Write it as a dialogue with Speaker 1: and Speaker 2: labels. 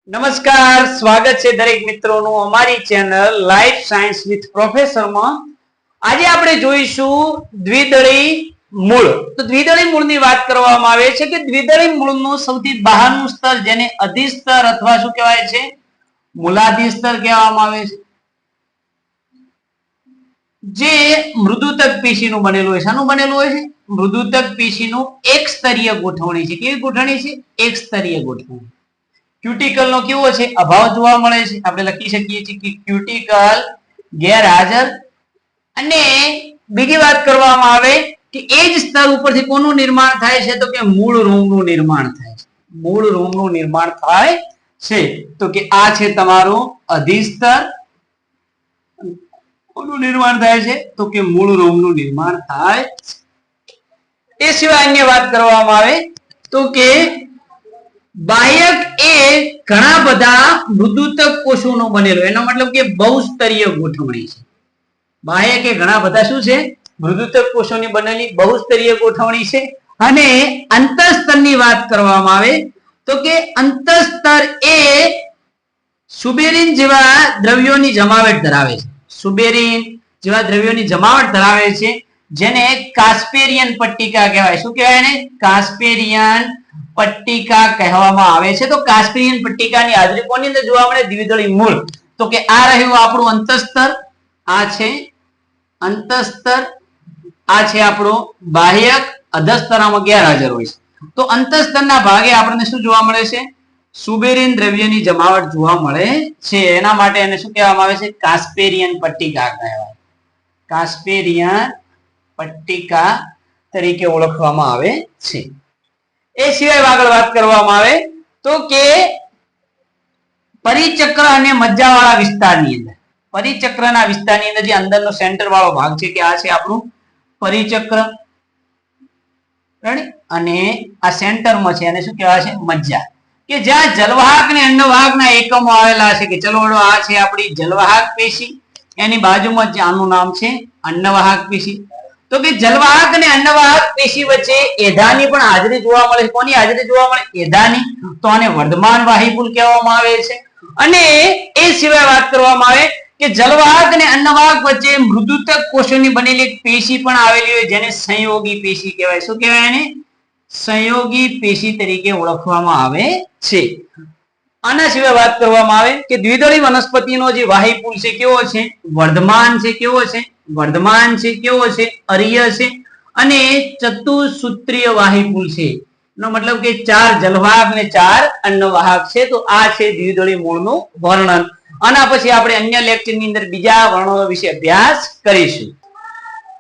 Speaker 1: નમસ્કાર, સ્વાગત છે દરેક મિત્રોનું અમારી channel life science with professor માં। આજે આપણે જોઈશું દ્વિદળી મૂળ। તો દ્વિદળી મૂળની વાત કરવામાં આવે છે કે દ્વિદળી મૂળનું સૌથી બહારનું સ્તર જેને અધિસ્તર અથવા શું કહેવાય છે, મૂલાધિસ્તર કહેવામાં આવે છે, જે મૃદુતક પેશીનું બનેલું હોય છે। શાનું બનેલું હોય છે? મૃદુતક પેશીનું એક સ્તરીય ગોઠવણી છે। કેવી ગોઠવણી છે? એક સ્તરીય ગોઠવણી। ક્યુટિકલ નો કેવો છે? અભાવ જોવા મળે છે। આપણે લખી શકીએ છીએ કે ક્યુટિકલ ગેરહાજર। અને બીજી વાત કરવામાં આવે કે એ જ સ્તર ઉપરથી કોનું નિર્માણ થાય છે? તો કે મૂળ રૂમનું નિર્માણ થાય છે। મૂળ રૂમનું નિર્માણ થાય છે। તો કે આ છે તમારું અધિસ્તર। કોનું નિર્માણ થાય છે? તો કે મૂળ રૂમનું નિર્માણ થાય છે। એ સિવાય અન્ય વાત કરવામાં આવે તો કે બાહ્યક એ ઘણા બધા મૃદુતક કોષોનો બનેલો, એનો મતલબ કે બહુસ્તરીય ગોઠવણી છે। બાહ્યક એ ઘણા બધા શું છે? મૃદુતક કોષોની બનેલી બહુસ્તરીય ગોઠવણી છે। અને અંતઃસ્તરની વાત કરવામાં આવે તો કે અંતઃસ્તર એ સુબેરિન જેવા દ્રવ્યોની જમાવટ ધરાવે છે। સુબેરિન જેવા દ્રવ્યોની જમાવટ ધરાવે છે, જેને કાસ્પેરિયન પટ્ટિકા કહેવાય। શું કહેવાય એને? કાસ્પેરિયન પટ્ટિકા કહેવામાં આવે છે। તો કાસ્પેરિયન પટ્ટિકાની હાજરી કોની અંદર જોવા મળે? દ્વિદળી મૂળ। તો કે આ રહ્યું આપણું અંતઃસ્તર, આ છે અંતઃસ્તર, આ છે આપણું બાહ્યક, અધસ્તર આમાં ગેરહાજર હોય છે। તો અંતઃસ્તરના ભાગે આપણને શું જોવા મળે છે? સુબેરિન દ્રવ્યની જમાવટ જોવા મળે છે। એના માટે એને શું કહેવામાં આવે છે? કાસ્પેરિયન પટ્ટિકા કહેવાય। કાસ્પેરિયન પટ્ટિકા તરીકે ઓળખવામાં આવે છે। એ સિવાય આગળ વાત કરવામાં આવે તો કે પરિચક્ર અને મજ્જાવાળા વિસ્તારની અંદર, પરિચક્રના વિસ્તારની અંદર જે અંદરનો સેન્ટર વાળો ભાગ છે કે આ છે આપણું પરિચક્ર, અને આ સેન્ટરમાં છે એને શું કહેવાય છે? મજ્જા। કે જ્યાં જલવાહક અને અંડવાહકના એકમો આવેલા છે। કે ચલો આ છે આપણી જલવાહક પેશી, એની બાજુમાં જ આનું નામ છે અંડવાહક પેશી। તો કે જલવાહક અને અંડવાહક પેશી વચ્ચે એધાની પણ હાજરી જોવા મળે છે। કોની હાજરી જોવા મળે? એધાની। તો આને વર્ધમાન વાહિપુલ કહેવામાં આવે છે। અને એ સિવાય વાત કરવામાં આવે કે જલવાહક અને અંડવાહક વચ્ચે મૃદુતક કોષોની બનેલી એક પેશી પણ આવેલી હોય, જેને સંયોગી પેશી કહેવાય। શું કહેવાય એને? સંયોગી પેશી તરીકે ઓળખવામાં આવે છે। આના સિવાય વાત કરવામાં આવે કે દ્વિદળી વનસ્પતિનો જે વાહિપુલ છે કેવો છે? વર્ધમાન છે। કેવો છે? વર્ધમાન છે। કેવો છે? અરીય છે। અને ચતુસૂત્રીય વાહિપુલ છે। એનો મતલબ કે 4 જલવાહક અને 4 અંડવાહક છે। તો આ છે દ્વિદળી મૂળનું વર્ણન। આના પછી આપણે અન્ય લેક્ચરની અંદર બીજા વર્ણનો વિશે અભ્યાસ કરીશું।